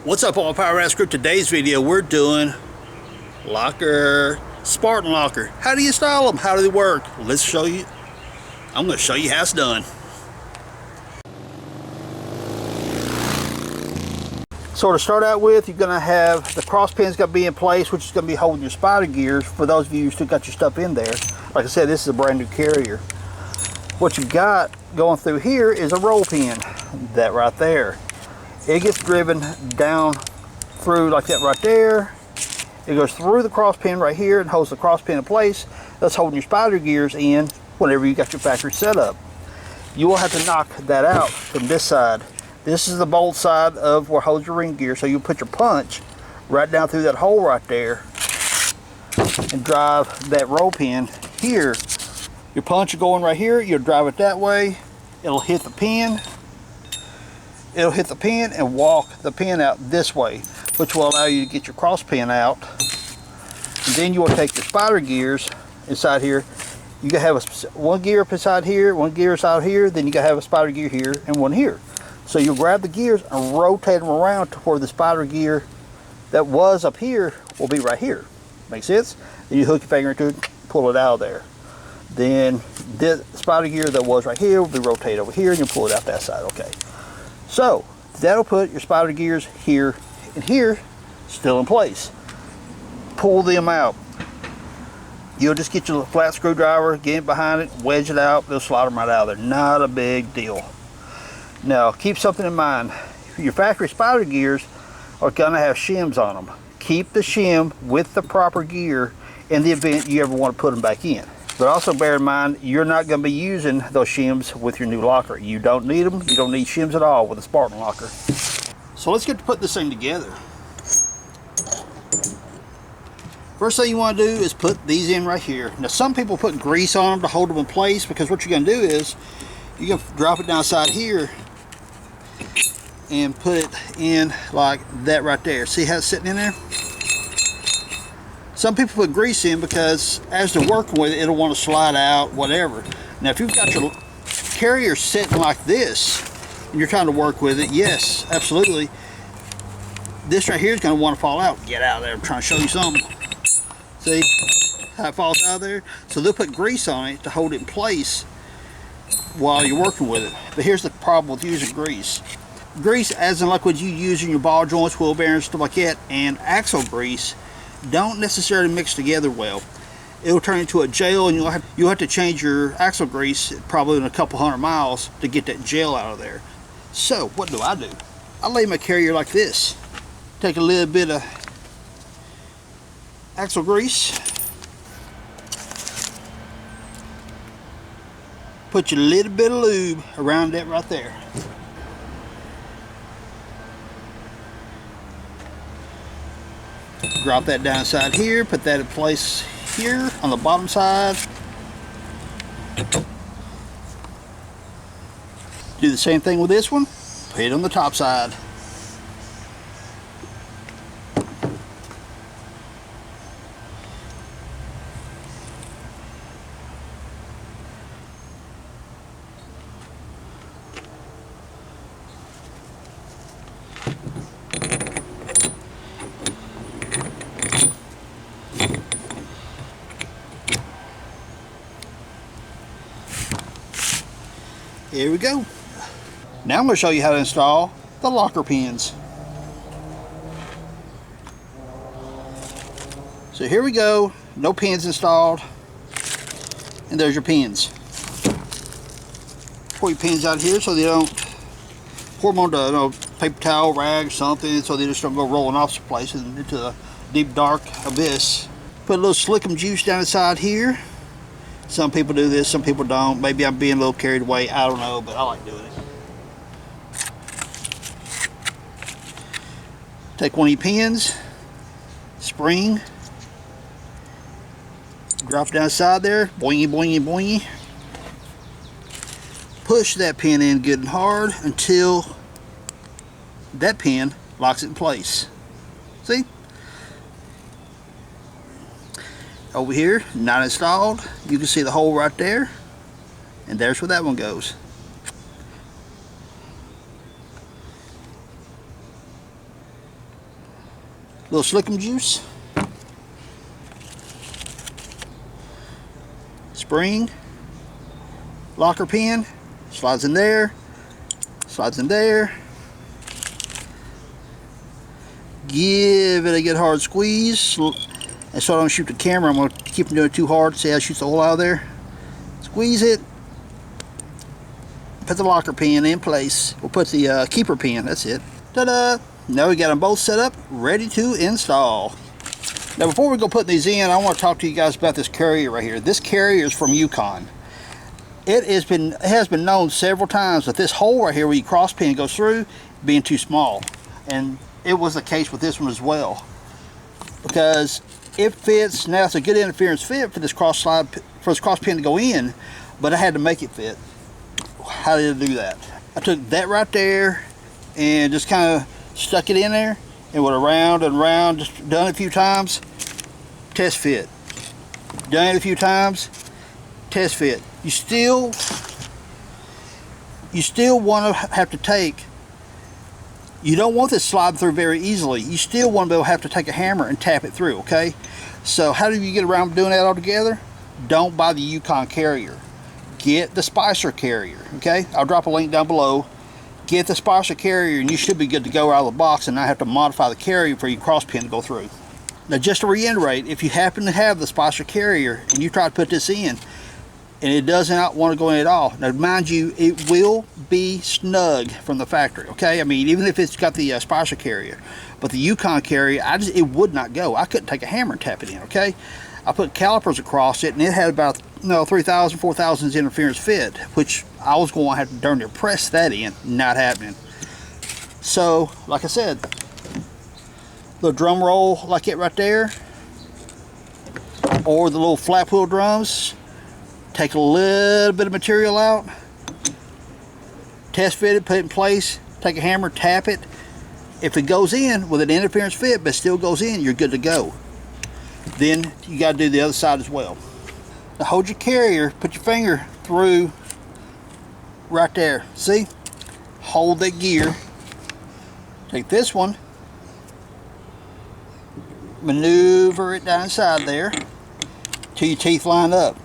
What's up, all Power Rats Group? Today's video we're doing locker, Spartan locker. How do you style them? How do they work? Let's show you. I'm going to show you how it's done. So to start out with, you're going to have the cross pins got to be in place, which is going to be holding your spider gears for those of you who still got your stuff in there. Like I said, this is a brand new carrier. What you've got going through here is a roll pin, that right there. It gets driven down through like that right there. It goes through the cross pin right here and holds the cross pin in place. That's holding your spider gears in whenever you got your factory set up. You will have to knock that out from this side. This is the bolt side of where holds your ring gear, so you put your punch right down through that hole right there and drive that roll pin here. Your punch is going right here. You'll drive it that way. It'll hit the pin. It'll hit the pin and walk the pin out this way, which will allow you to get your cross pin out. And then you will take your spider gears inside here. You gotta have one gear up inside here, one gear inside here, then you gotta have a spider gear here and one here. So you'll grab the gears and rotate them around to where the spider gear that was up here will be right here. Make sense? Then you hook your finger into it, pull it out of there. Then this spider gear that was right here will be rotated over here and you pull it out that side. Okay. So that'll put your spider gears here and here still in place. Pull them out. You'll just get your flat screwdriver, get it behind it, wedge it out, they'll slide them right out of there. Not a big deal. Now keep something in mind. Your factory spider gears are gonna have shims on them. Keep the shim with the proper gear in the event you ever want to put them back in. But also bear in mind, you're not going to be using those shims with your new locker. You don't need them. You don't need shims at all with a Spartan locker. So let's get to put this thing together. First thing you want to do is put these in right here. Now some people put grease on them to hold them in place, because what you're going to do is you're going to drop it down side here and put it in like that right there. See how it's sitting in there? Some people put grease in because as they're working with it, it'll want to slide out, whatever. Now if you've got your carrier sitting like this and you're trying to work with it, yes, absolutely, this right here is going to want to fall out. Get out of there, I'm trying to show you something. See how it falls out of there? So they'll put grease on it to hold it in place while you're working with it. But here's the problem with using grease. Grease, as in like what you use in your ball joints, wheel bearings, stuff like that, and axle grease, don't necessarily mix together well. It'll turn into a gel, and you'll have to change your axle grease probably in a couple 100 miles to get that gel out of there. So what do? I lay my carrier like this. Take a little bit of axle grease, put your little bit of lube around that right there. Drop that down inside here, put that in place here on the bottom side. Do the same thing with this one, put it on the top side. Here we go. Now I'm going to show you how to install the locker pins. So here we go. No pins installed. And there's your pins. Pull your pins out here so they don't pour them onto a paper towel, rag, something, so they just don't go rolling off some place into a deep dark abyss. Put a little slickum juice down inside here. Some people do this, some people don't. Maybe I'm being a little carried away, I don't know, but I like doing it. Take one of your pins, spring, drop it down inside there, boingy, boingy, boingy. Push that pin in good and hard until that pin locks it in place. See? Over here, not installed. You can see the hole right there, and there's where that one goes. little silicone juice, spring, locker pin, slides in there, slides in there. Give it a good hard squeeze. And so I don't shoot the camera, I'm going to keep doing it too hard. See how it shoots the hole out of there? Squeeze it. Put the locker pin in place. We'll put the keeper pin, that's it. Ta-da! Now we got them both set up, ready to install. Now before we go put these in, I want to talk to you guys about this carrier right here. This carrier is from Yukon. It has been known several times that this hole right here where your cross pin goes through being too small. And it was the case with this one as well. Because it fits, now it's a good interference fit for this cross pin to go in, but I had to make it fit. How did I do that? I took that right there and just kind of stuck it in there and went around and around, just done it a few times, test fit. Done it a few times, test fit. You still want to have to take, you don't want this slide through very easily. You still want to be able to have to take a hammer and tap it through, okay? So how do you get around doing that all together? Don't buy the Yukon carrier. Get the Spicer carrier, okay? I'll drop a link down below. Get the Spicer carrier and you should be good to go out of the box and not have to modify the carrier for your cross pin to go through. Now just to reiterate, if you happen to have the Spicer carrier and you try to put this in and it does not want to go in at all, now mind you, it will be snug from the factory, okay? I mean, even if it's got the Spicer carrier, but the Yukon carrier, it would not go. I couldn't take a hammer and tap it in, okay? I put calipers across it and it had about 3,000, 4,000 interference fit, which I was going to have to darn near press that in. Not happening. So, like I said, the drum roll like it right there, or the little flap wheel drums, take a little bit of material out, test fit it, put it in place, take a hammer, tap it. If it goes in with an interference fit but still goes in, you're good to go. Then you got to do the other side as well. Now hold your carrier, put your finger through right there. See? Hold that gear. Take this one, maneuver it down inside there till your teeth line up.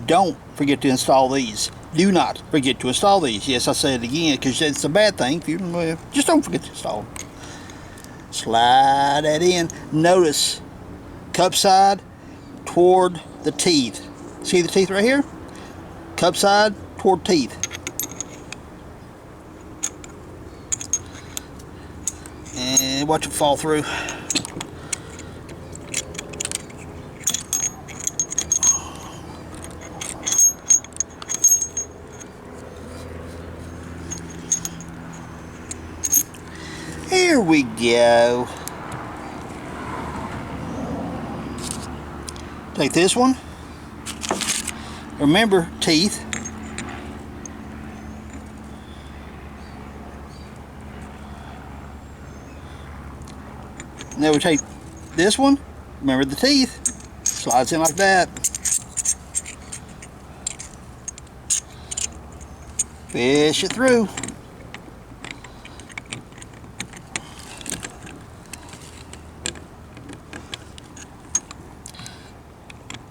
Don't forget to install these. Do not forget to install these. Yes, I say it again because it's a bad thing. If you just don't forget to install them. Slide that in. Notice cup side toward the teeth. See the teeth right here? Cup side toward teeth. And watch it fall through. Here we go. Take this one. Remember, teeth. Now we take this one. Remember the teeth. Slides in like that. Fish it through.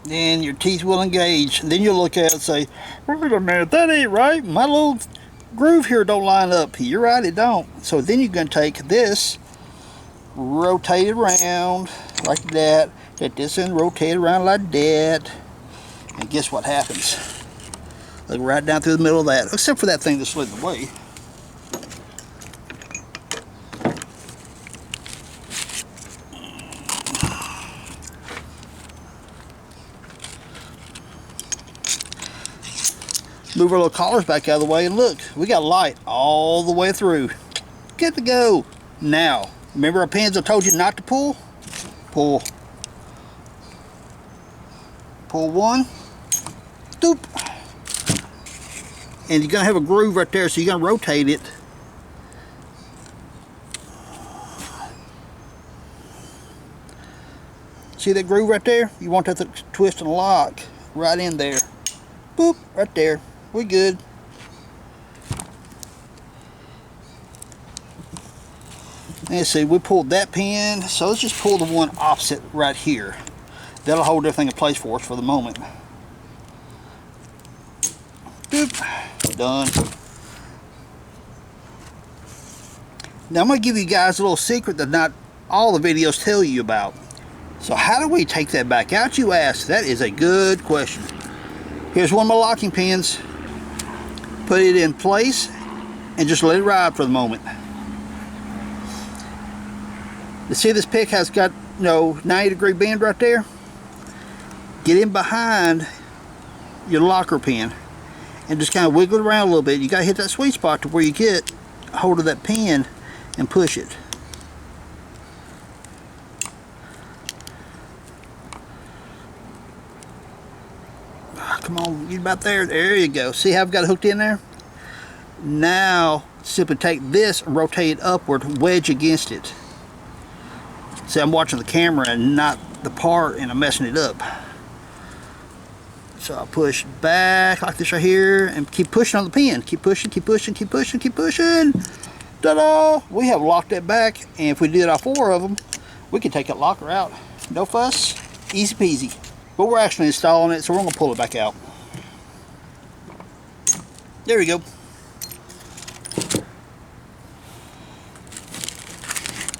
Then your teeth will engage. Then you'll look at it and say, wait a minute, that ain't right. My little groove here don't line up. You're right, it don't. So then you're going to take this, rotate it around like that. Get this and rotate it around like that. And guess what happens? Look right down through the middle of that. Except for that thing that slid away. Move our little collars back out of the way, and look, we got light all the way through. Good to go. Now, remember our pins I told you not to pull? Pull. Pull one. Doop. And you're going to have a groove right there, so you're going to rotate it. See that groove right there? You want that to twist and lock right in there. Boop, right there. We good. Let's see, we pulled that pin, so let's just pull the one opposite right here. That'll hold everything in place for us for the moment. Boop, done. Now I'm going to give you guys a little secret that not all the videos tell you about. So how do we take that back out, you ask? That is a good question. Here's one of my locking pins. Put it in place and just let it ride for the moment. You see this pick has got 90-degree bend right there? Get in behind your locker pin and just kind of wiggle it around a little bit. You got to hit that sweet spot to where you get a hold of that pin and push it. Come on, get about there. There you go. See how I've got it hooked in there? Now simply take this and rotate it upward, wedge against it. See, I'm watching the camera and not the part, and I'm messing it up. So I'll push back like this right here and keep pushing on the pin. Keep pushing, keep pushing, keep pushing, keep pushing. Ta-da! We have locked it back, and if we did all 4 of them, we can take that locker out. No fuss, easy peasy. But we're actually installing it, so we're going to pull it back out. There we go.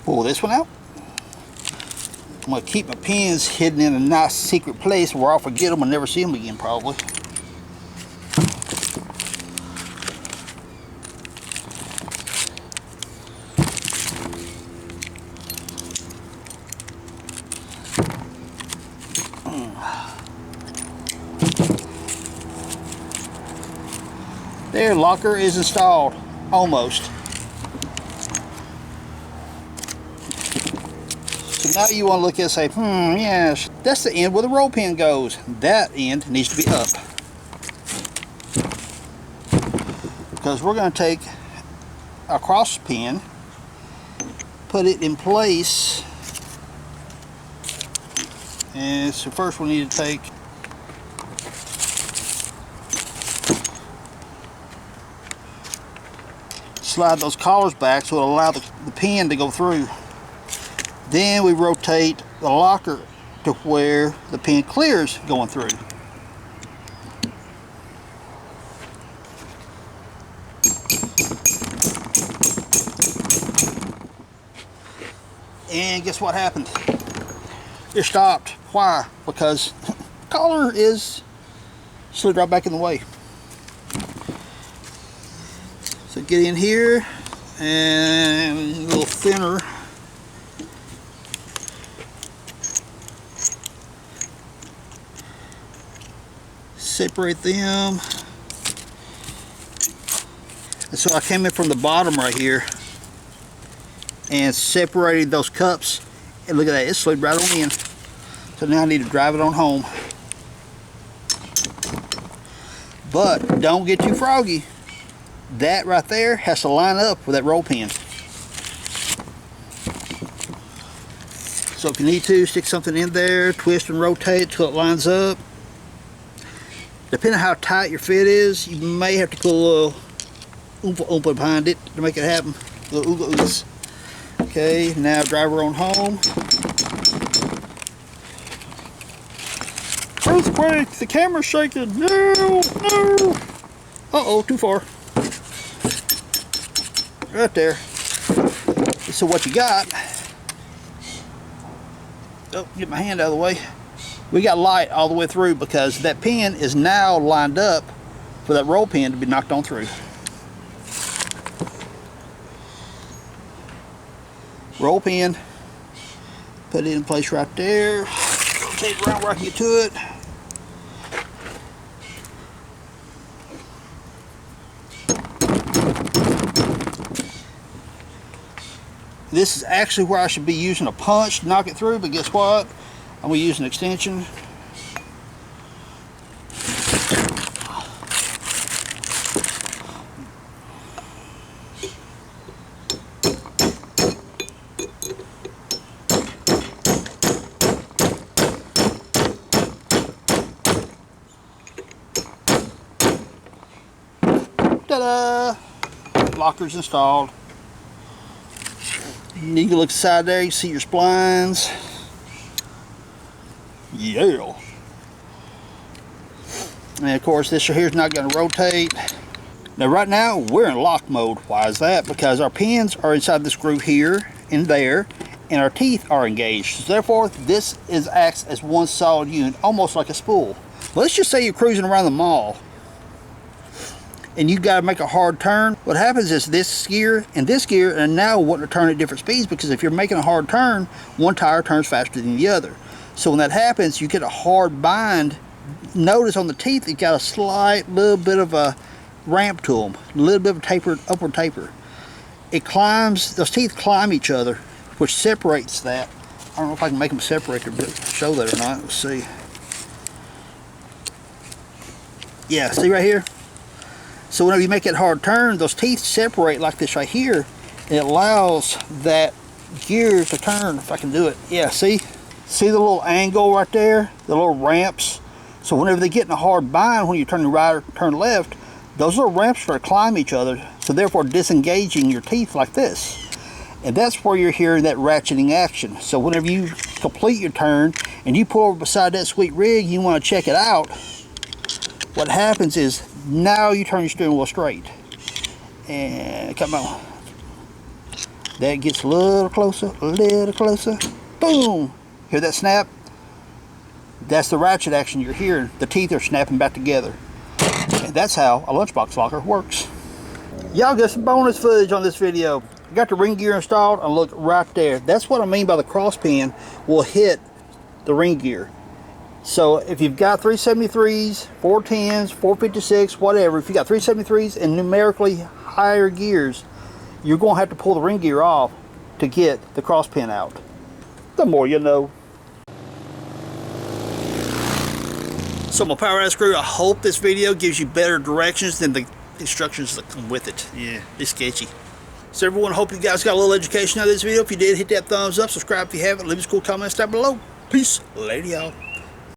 Pull this one out. I'm going to keep my pins hidden in a nice secret place where I'll forget them and never see them again probably. There, locker is installed. Almost. So now you want to look at it and say, yes, that's the end where the roll pin goes. That end needs to be up. Because we're going to take a cross pin, put it in place, and so first we need to take slide those collars back so it'll allow the pin to go through. Then we rotate the locker to where the pin clears going through. And guess what happened? It stopped. Why? Because the collar is slid right back in the way. So get in here and a little thinner. Separate them. And so I came in from the bottom right here and separated those cups, and look at that, it slid right on in. So now I need to drive it on home. But don't get too froggy. That right there has to line up with that roll pin. So if you need to, stick something in there, twist and rotate till it lines up. Depending on how tight your fit is, you may have to put a little oompa behind it to make it happen. A little ooga-oogas. Okay, now drive her on home. Earthquake! The camera's shaking! No! No! Uh-oh, too far. Right there. So what you got... Oh, get my hand out of the way. We got light all the way through because that pin is now lined up for that roll pin to be knocked on through. Roll pin, put it in place right there, rotate it around where I can get to it. This is actually where I should be using a punch to knock it through, but guess what? I'm going to use an extension. Ta-da! Locker's installed. You can look inside there, you see your splines. Yeah. And of course this here is not going to rotate. Now right now we're in lock mode. Why is that? Because our pins are inside this groove here and there, and our teeth are engaged. So therefore this acts as one solid unit, almost like a spool. Let's just say you're cruising around the mall and you got to make a hard turn. What happens is this gear and now want to turn at different speeds, because if you're making a hard turn, one tire turns faster than the other. So when that happens, you get a hard bind. Notice on the teeth, it got a slight little bit of a ramp to them, a little bit of a tapered, upward taper. It climbs, those teeth climb each other, which separates that. I don't know if I can make them separate to show that or not. Let's see. Yeah, see right here? So whenever you make that hard turn, those teeth separate like this right here. It allows that gear to turn, if I can do it. Yeah, see? See the little angle right there? The little ramps? So whenever they get in a hard bind, when you turn right or turn left, those little ramps start to climb each other, so therefore disengaging your teeth like this. And that's where you're hearing that ratcheting action. So whenever you complete your turn and you pull over beside that sweet rig, you want to check it out, what happens is now you turn your steering wheel straight. And come on. That gets a little closer, boom. Hear that snap? That's the ratchet action you're hearing. The teeth are snapping back together. And that's how a lunchbox locker works. Y'all get some bonus footage on this video. I got the ring gear installed, and look right there. That's what I mean by the cross pin will hit the ring gear. So if you've got 373s, 410s, 456, whatever, if you got 373s and numerically higher gears, you're going to have to pull the ring gear off to get the cross pin out. The more you know. So my power out screw, I hope this video gives you better directions than the instructions that come with it. Yeah, it's sketchy. So everyone, hope you guys got a little education out of this video. If you did, hit that thumbs up, subscribe if you haven't, leave us cool comments down below. Peace, later y'all.